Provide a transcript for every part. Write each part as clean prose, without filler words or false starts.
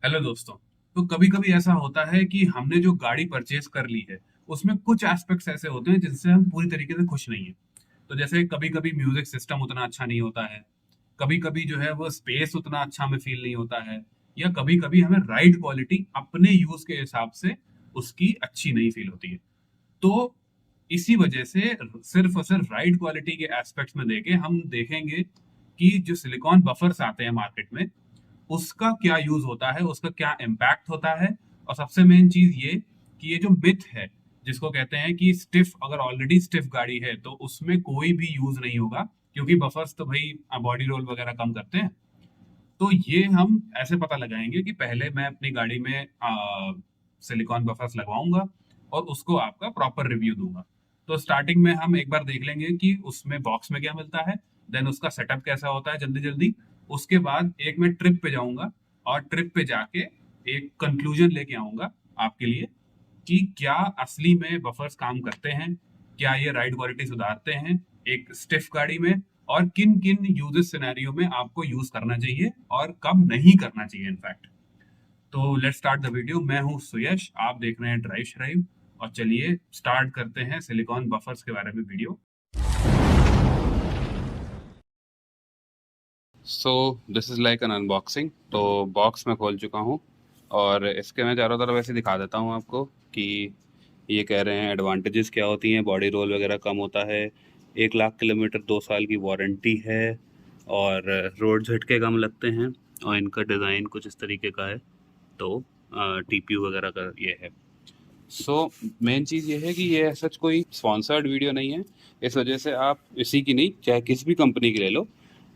Hello दोस्तों। तो कभी कभी ऐसा होता है कि हमने जो गाड़ी परचेज कर ली है उसमें कुछ एस्पेक्ट्स ऐसे होते हैं जिनसे हम पूरी तरीके से खुश नहीं है। तो जैसे कभी कभी म्यूजिक सिस्टम उतना अच्छा नहीं होता है, कभी कभी जो है वो स्पेस उतना अच्छा हमें फील नहीं होता है, या कभी कभी हमें राइड क्वालिटी अपने यूज के हिसाब से उसकी अच्छी नहीं फील होती है। तो इसी वजह से सिर्फ और सिर्फ राइड क्वालिटी के एस्पेक्ट्स में देके हम देखेंगे कि जो सिलिकॉन बफर्स आते हैं मार्केट में उसका क्या यूज होता है, उसका क्या इम्पैक्ट होता है। और सबसे मेन चीज ये कि ये जो मिथ है जिसको कहते हैं कि स्टिफ, अगर ऑलरेडी स्टिफ गाड़ी है तो उसमें कोई भी यूज नहीं होगा क्योंकि बफर्स तो भाई बॉडी रोल वगैरह कम करते हैं। तो ये हम ऐसे पता लगाएंगे कि पहले मैं अपनी गाड़ी में सिलिकॉन बफर्स लगवाऊंगा और उसको आपका प्रॉपर रिव्यू दूंगा। तो स्टार्टिंग में हम एक बार देख लेंगे कि उसमें बॉक्स में क्या मिलता है, देन उसका सेटअप कैसा होता है जल्दी जल्दी। उसके बाद एक मैं ट्रिप पे जाऊंगा और ट्रिप पे जाके एक कंक्लूजन लेके आऊंगा आपके लिए कि क्या असली में बफर्स काम करते हैं, क्या ये राइड क्वालिटी सुधारते हैं एक स्टिफ गाड़ी में, और किन किन यूजेस सिनेरियो में आपको यूज करना चाहिए और कब नहीं करना चाहिए इनफैक्ट। तो लेट्स स्टार्ट द वीडियो। मैं हूं सुयश, आप देख रहे हैं ड्राइव श्राइव, और चलिए स्टार्ट करते हैं सिलिकॉन बफर्स के बारे में video. So this is like an unboxing. तो बॉक्स में खोल चुका हूँ और इसके मैं चारों तरफ ऐसे दिखा देता हूँ आपको कि ये कह रहे हैं एडवांटेजेस क्या होती हैं। बॉडी रोल वगैरह कम होता है, 1 लाख किलोमीटर 2 साल की वारंटी है, और रोड झटके कम लगते हैं, और इनका डिज़ाइन कुछ इस तरीके का है। तो टीपीयू वगैरह का ये है। सो मेन चीज़ ये है कि ये सच कोई स्पॉन्सर्ड वीडियो नहीं है, इस वजह से आप इसी की नहीं चाहे किसी भी कंपनी की ले लो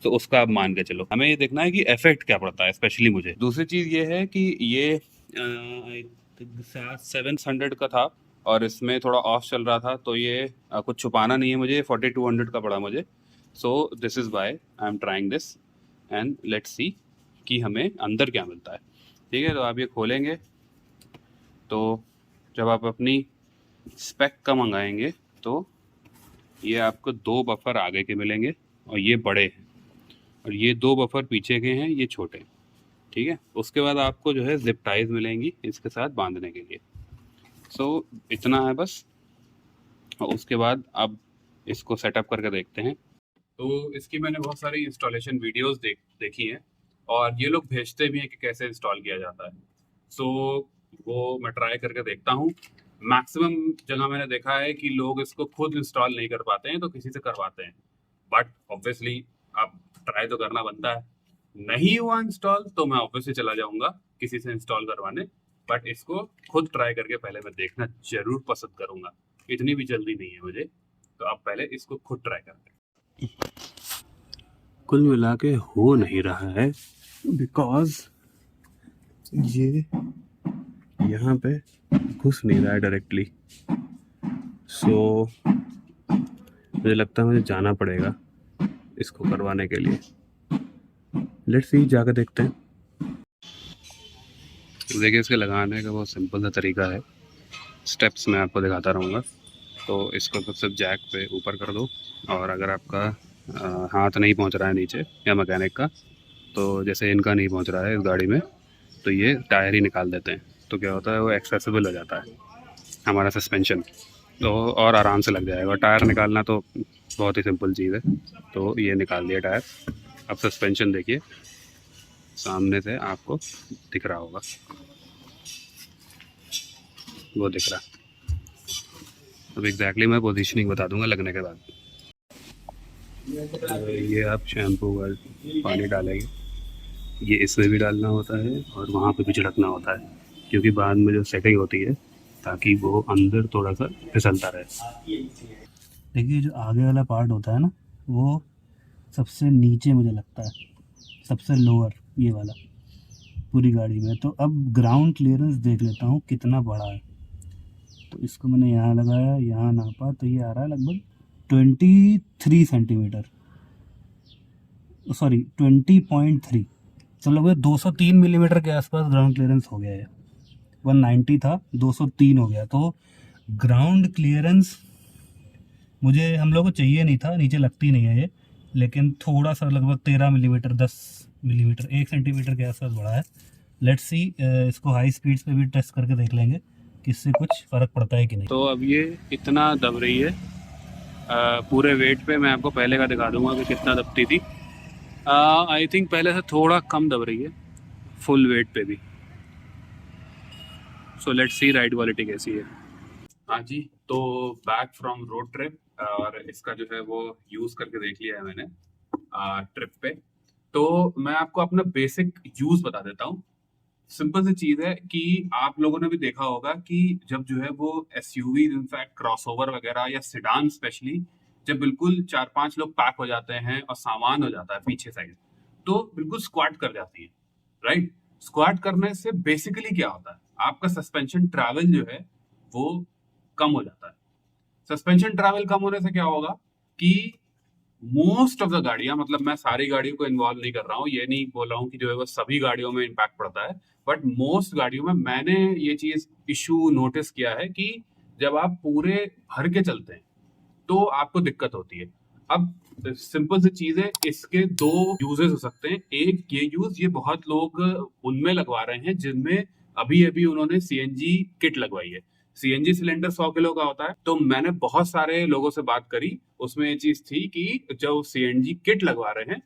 तो उसका आप मान के चलो। हमें ये देखना है कि इफेक्ट क्या पड़ता है, स्पेशली मुझे। दूसरी चीज़ ये है कि ये आई थिंक 700 का था और इसमें थोड़ा ऑफ चल रहा था, तो ये कुछ छुपाना नहीं है मुझे, 4200 का पड़ा मुझे। So this is why I am trying this and let's see कि हमें अंदर क्या मिलता है। ठीक है, तो आप ये खोलेंगे तो जब आप अपनी स्पेक का मंगाएंगे तो ये आपको 2 बफर आगे के मिलेंगे और ये बड़े हैं, और ये 2 बफर पीछे के हैं, ये छोटे। ठीक है, उसके बाद आपको जो है जिप टाइज मिलेंगी इसके साथ बांधने के लिए। सो इतना है बस। और उसके बाद अब इसको सेटअप करके देखते हैं। तो इसकी मैंने बहुत सारी इंस्टॉलेशन वीडियोस देखी हैं, और ये लोग भेजते भी हैं कि कैसे इंस्टॉल किया जाता है। सो वो मैं ट्राई करके देखता हूँ। मैक्सिमम जगह मैंने देखा है कि लोग इसको खुद इंस्टॉल नहीं कर पाते हैं तो किसी से करवाते हैं, बट ऑब्वियसली अब ट्राई तो करना बनता है। नहीं हुआ इंस्टॉल तो मैं ऑब्वियसली चला जाऊंगा किसी से इंस्टॉल करवाने, बट इसको खुद ट्राई करके पहले मैं देखना जरूर पसंद करूंगा। इतनी भी जल्दी नहीं है मुझे, तो आप पहले इसको खुद ट्राई करते हैं। कुल मिला के हो नहीं रहा है बिकॉज ये यहाँ पे घुस नहीं रहा है डायरेक्टली। सो मुझे लगता है मुझे जाना पड़ेगा इसको करवाने के लिए। लेट्स सी, जाकर देखते हैं। देखिए, इसके लगाने का बहुत सिंपल सा तरीका है, स्टेप्स मैं आपको दिखाता रहूँगा। तो इसको तो सिर्फ जैक पे ऊपर कर दो, और अगर आपका हाथ नहीं पहुँच रहा है नीचे या मैकेनिक का, तो जैसे इनका नहीं पहुँच रहा है इस गाड़ी में, तो ये टायर ही निकाल देते हैं। तो क्या होता है, वो एक्सेसिबल हो जाता है हमारा सस्पेंशन, तो और आराम से लग जाएगा। टायर निकालना तो बहुत ही सिंपल चीज़ है। तो ये निकाल दिया टायर। अब सस्पेंशन देखिए, सामने से आपको दिख रहा होगा, वो दिख रहा है। अब एग्जैक्टली मैं पोजीशनिंग बता दूंगा लगने के बाद। तो ये आप शैम्पू का पानी डालेंगे, ये इसमें भी डालना होता है और वहाँ पे भी छिड़कना होता है, क्योंकि बाद में जो सेटिंग होती है ताकि वो अंदर थोड़ा सा फिसलता रहे। देखिए, जो आगे वाला पार्ट होता है ना, वो सबसे नीचे मुझे लगता है, सबसे लोअर ये वाला पूरी गाड़ी में। तो अब ग्राउंड क्लियरेंस देख लेता हूँ कितना बड़ा है। तो इसको मैंने यहाँ लगाया, यहाँ नापा, तो ये आ रहा है लगभग 23 सेंटीमीटर, सॉरी 20.3। तो लगभग 203 मिलीमीटर के आसपास ग्राउंड क्लियरेंस हो गया है। 190 था, 203 हो गया। तो ग्राउंड क्लियरेंस मुझे, हम लोग को चाहिए नहीं था, नीचे लगती नहीं है ये, लेकिन थोड़ा सा लगभग 13 मिलीमीटर, 10 मिलीमीटर, 1 सेंटीमीटर के आसपास बढ़ा है। लेट्स सी, इसको हाई स्पीड्स पे भी टेस्ट करके देख लेंगे कि इससे कुछ फ़र्क पड़ता है कि नहीं। तो अब ये इतना दब रही है, पूरे वेट पे मैं आपको पहले का दिखा दूंगा कि कितना दबती थी। आई थिंक पहले से थोड़ा कम दब रही है फुल वेट पे भी। So let's see ride quality कैसी है। हाँ जी, तो बैक फ्रॉम रोड ट्रिप, और इसका जो है वो यूज करके देख लिया है मैंने ट्रिप पे। तो मैं आपको अपना बेसिक यूज बता देता हूँ। सिंपल सी चीज है कि आप लोगों ने भी देखा होगा कि जब जो है वो एसयूवी, इनफैक्ट क्रॉसओवर वगैरह या सिडान स्पेशली, जब बिल्कुल 4-5 लोग पैक हो जाते हैं और सामान हो जाता है पीछे साइड, तो बिल्कुल स्क्वाट कर जाती है, राइट। स्क्वाट करने से बेसिकली क्या होता है, आपका सस्पेंशन ट्रैवल जो है वो कम हो जाता है। सस्पेंशन ट्रैवल कम होने से क्या होगा कि मोस्ट ऑफ द गाड़ियां, मतलब मैं सारी गाड़ियों को इन्वॉल्व नहीं कर रहा हूँ, ये नहीं बोल रहा हूँ कि जो है वो सभी गाड़ियों में इम्पैक्ट पड़ता है, बट मोस्ट गाड़ियों में मैंने ये चीज इशू नोटिस किया है कि जब आप पूरे भर के चलते हैं तो आपको दिक्कत होती है। अब सिंपल सी चीज है, इसके दो यूजेस हो सकते हैं। एक ये यूज, ये बहुत लोग उनमें लगवा रहे हैं जिनमें अभी अभी उन्होंने सीएनजी किट लगवाई है। सीएनजी सिलेंडर 100 किलो का होता है, तो मैंने बहुत सारे लोगों से बात करी, उसमें ये चीज थी कि जो सीएनजी किट लगवा रहे हैं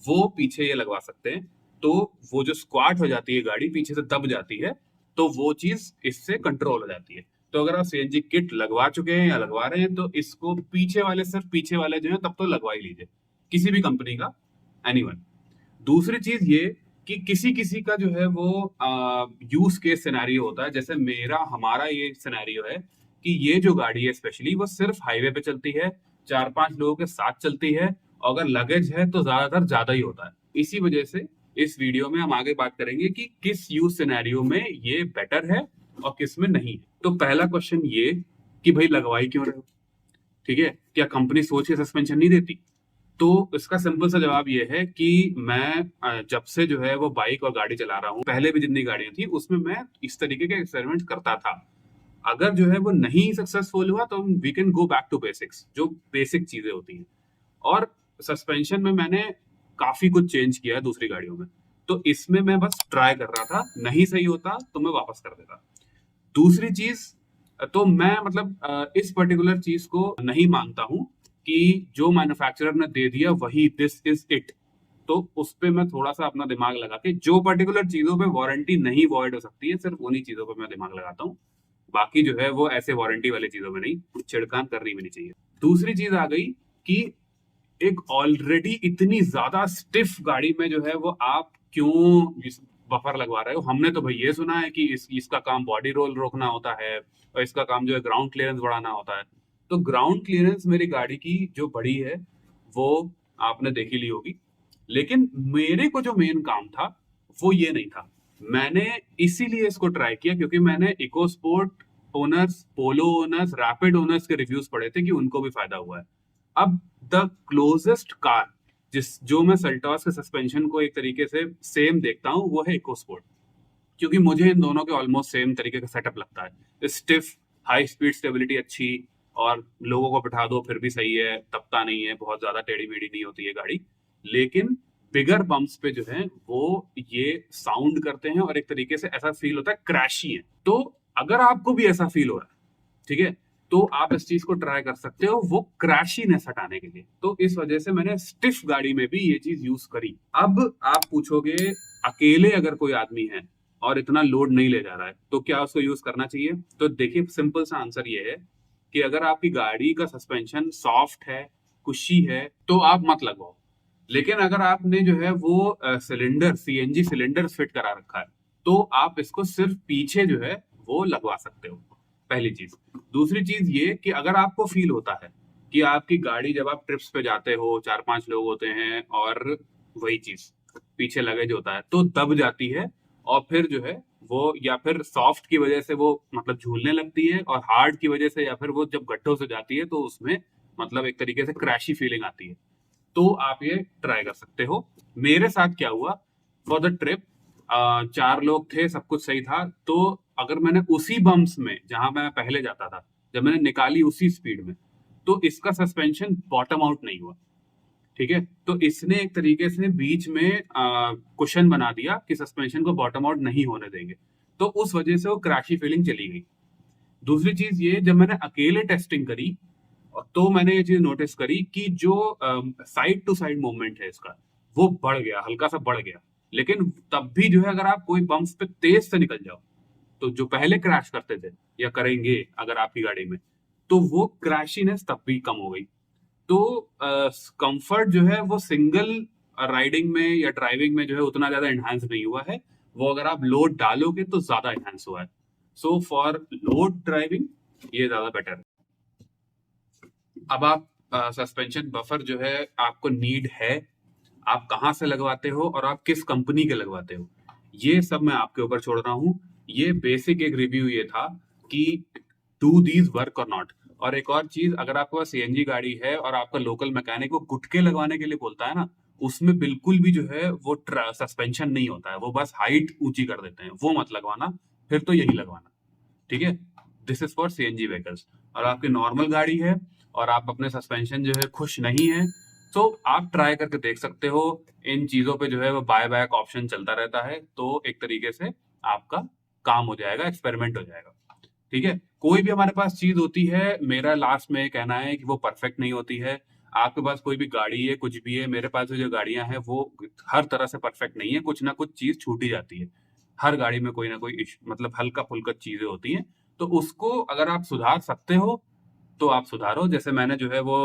वो पीछे ये लगवा सकते हैं। तो वो जो स्क्वाट हो जाती है, गाड़ी पीछे से दब जाती है, तो वो चीज इससे कंट्रोल हो जाती है। तो अगर आप सीएनजी किट लगवा चुके हैं या लगवा रहे हैं, तो इसको पीछे वाले, सिर्फ पीछे वाले जो है तब तो लगवा ही लीजिए, किसी भी कंपनी का, एनीवन। दूसरी चीज ये कि किसी किसी का जो है वो यूज केस सिनेरियो होता है, जैसे मेरा, हमारा ये सिनेरियो है कि ये जो गाड़ी है स्पेशली वो सिर्फ हाईवे पे चलती है, 4-5 लोगों के साथ चलती है, और अगर लगेज है तो ज्यादातर ज्यादा ही होता है। इसी वजह से इस वीडियो में हम आगे बात करेंगे कि किस यूज सिनेरियो में ये बेटर है और किस में नहीं है। तो पहला क्वेश्चन ये कि भाई लगवाई क्यों रहे हो, ठीक है, क्या कंपनी सोच के सस्पेंशन नहीं देती? तो इसका सिंपल सा जवाब ये है कि मैं जब से जो है वो बाइक और गाड़ी चला रहा हूँ, पहले भी जितनी गाड़ियां थी उसमें मैं इस तरीके के एक्सपेरिमेंट करता था। अगर जो है वो नहीं सक्सेसफुल हुआ तो we can go back to basics, जो बेसिक चीजें होती हैं। और सस्पेंशन में मैंने काफी कुछ चेंज किया है दूसरी गाड़ियों में, तो इसमें मैं बस ट्राई कर रहा था, नहीं सही होता तो मैं वापस कर देता। दूसरी चीज, तो मैं मतलब इस पर्टिकुलर चीज को नहीं मानता हूं कि जो मैन्युफैक्चरर ने दे दिया वही दिस इज इट। तो उस पे मैं थोड़ा सा अपना दिमाग लगा के, जो पर्टिकुलर चीजों पे वारंटी नहीं वॉइड हो सकती है, सिर्फ उन्हीं चीजों पे मैं दिमाग लगाता हूँ। बाकी जो है वो ऐसे वारंटी वाली चीजों में नहीं, छिड़कान करनी भी नहीं चाहिए। दूसरी चीज आ गई कि एक ऑलरेडी इतनी ज्यादा स्टिफ गाड़ी में जो है वो आप क्यों इस बफर लगवा रहे हो? हमने तो भाई ये सुना है कि इसका काम बॉडी रोल रोकना होता है, और इसका काम जो है ग्राउंड क्लियरेंस बढ़ाना होता है। तो ग्राउंड क्लियरेंस मेरी गाड़ी की जो बड़ी है वो आपने देखी ली होगी, लेकिन मेरे को जो मेन काम था वो ये नहीं था। मैंने इसीलिए इसको ट्राई किया क्योंकि मैंने इको स्पोर्ट ओनर्स, पोलो ओनर्स, रैपिड ओनर्स के रिव्यूज पढ़े थे कि उनको भी फायदा हुआ है। अब द क्लोजेस्ट कार जिस जो मैं सेल्टॉस के सस्पेंशन को एक तरीके से सेम देखता हूँ वो है इकोस्पोर्ट, क्योंकि मुझे इन दोनों के ऑलमोस्ट सेम तरीके का सेटअप लगता है। स्टिफ, हाई स्पीड स्टेबिलिटी अच्छी, और लोगों को बिठा दो फिर भी सही है, तपता नहीं है, बहुत ज्यादा टेढ़ी मेढ़ी नहीं होती है गाड़ी। लेकिन बिगर बम्प्स पे जो है वो ये साउंड करते हैं, और एक तरीके से ऐसा फील होता है क्रैशी है। तो अगर आपको भी ऐसा फील हो रहा है, ठीक है, तो आप इस चीज को ट्राई कर सकते हो वो क्रैशीनेस हटाने के लिए। तो इस वजह से मैंने स्टिफ गाड़ी में भी ये चीज यूज करी। अब आप पूछोगे, अकेले अगर कोई आदमी है और इतना लोड नहीं ले जा रहा है तो क्या उसको यूज करना चाहिए? तो देखिए, सिंपल सा आंसर ये है कि अगर आपकी गाड़ी का सस्पेंशन सॉफ्ट है, कुशी है, तो आप मत लगवाओ। लेकिन अगर आपने जो है वो सिलेंडर, सीएनजी सिलेंडर फिट करा रखा है, तो आप इसको सिर्फ पीछे जो है वो लगवा सकते हो, पहली चीज। दूसरी चीज ये कि अगर आपको फील होता है कि आपकी गाड़ी, जब आप ट्रिप्स पे जाते हो, 4-5 लोग होते हैं और वही चीज पीछे लगेज होता है, तो दब जाती है, और फिर जो है वो या फिर सॉफ्ट की वजह से वो मतलब झूलने लगती है, और हार्ड की वजह से या फिर वो जब गड्ढों से जाती है तो उसमें मतलब एक तरीके से क्रैशी फीलिंग आती है, तो आप ये ट्राई कर सकते हो। मेरे साथ क्या हुआ, फॉर द ट्रिप 4 लोग थे, सब कुछ सही था, तो अगर मैंने उसी बम्प्स में जहां मैं पहले जाता था, जब मैंने निकाली उसी स्पीड में, तो इसका सस्पेंशन बॉटम आउट नहीं हुआ, ठीक है। तो इसने एक तरीके से बीच में कुशन बना दिया कि सस्पेंशन को बॉटम आउट नहीं होने देंगे, तो उस वजह से वो क्रैशी फीलिंग चली गई। दूसरी चीज ये, जब मैंने अकेले टेस्टिंग करी तो मैंने ये चीज नोटिस करी कि जो साइड टू साइड मूवमेंट है इसका, वो बढ़ गया, हल्का सा बढ़ गया। लेकिन तब भी जो है, अगर आप कोई बम्प्स पे तेज से निकल जाओ, तो जो पहले क्रैश करते थे या करेंगे अगर आपकी गाड़ी में, तो वो क्रैशीनेस तब भी कम हो गई। तो कंफर्ट जो है वो सिंगल राइडिंग में या ड्राइविंग में जो है उतना ज्यादा एनहांस नहीं हुआ है, वो अगर आप लोड डालोगे तो ज्यादा एनहांस हुआ है। सो फॉर लोड ड्राइविंग ये ज्यादा बेटर है। अब आप सस्पेंशन बफर जो है आपको नीड है, आप कहाँ से लगवाते हो और आप किस कंपनी के लगवाते हो, ये सब मैं आपके ऊपर छोड़ रहा हूँ। ये बेसिक एक रिव्यू ये था कि डू दीज वर्क और नॉट। और एक और चीज, अगर आपके पास सीएनजी गाड़ी है और आपका लोकल मैकेनिक वो गुटके लगवाने के लिए बोलता है ना, उसमें बिल्कुल भी जो है वो सस्पेंशन नहीं होता है, वो बस हाइट ऊंची कर देते हैं, वो मत लगवाना, फिर तो यही लगवाना। ठीक है, this is for CNG vehicles. और आपकी नॉर्मल गाड़ी है और आप अपने सस्पेंशन जो है खुश नहीं है, तो आप ट्राई करके देख सकते हो। इन चीजों पे जो है वो बाय बैक ऑप्शन चलता रहता है, तो एक तरीके से आपका काम हो जाएगा, एक्सपेरिमेंट हो जाएगा। ठीक है, कोई भी हमारे पास चीज होती है, मेरा लास्ट में कहना है कि वो परफेक्ट नहीं होती है। आपके पास कोई भी गाड़ी है, कुछ भी है, मेरे पास जो गाड़ियां हैं वो हर तरह से परफेक्ट नहीं है, कुछ ना कुछ चीज छूटी जाती है। हर गाड़ी में कोई ना कोई मतलब हल्का फुल्का चीजें होती हैं, तो उसको अगर आप सुधार सकते हो तो आप सुधारो। जैसे मैंने जो है वो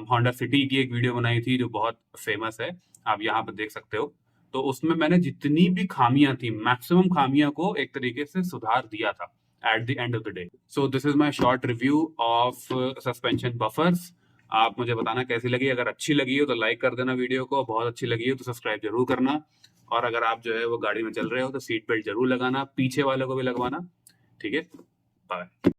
होंडा सिटी की एक वीडियो बनाई थी जो बहुत फेमस है, आप यहाँ पर देख सकते हो। तो उसमें मैंने जितनी भी खामियां थी, मैक्सिमम खामियां को एक तरीके से सुधार दिया था at the end of the day. So this is my short review of suspension buffers. आप मुझे बताना कैसी लगी, अगर अच्छी लगी हो तो लाइक कर देना वीडियो को, बहुत अच्छी लगी हो तो सब्सक्राइब जरूर करना। और अगर आप जो है वो गाड़ी में चल रहे हो तो सीट बेल्ट जरूर लगाना, पीछे वालों को भी लगवाना। ठीक है, बाय।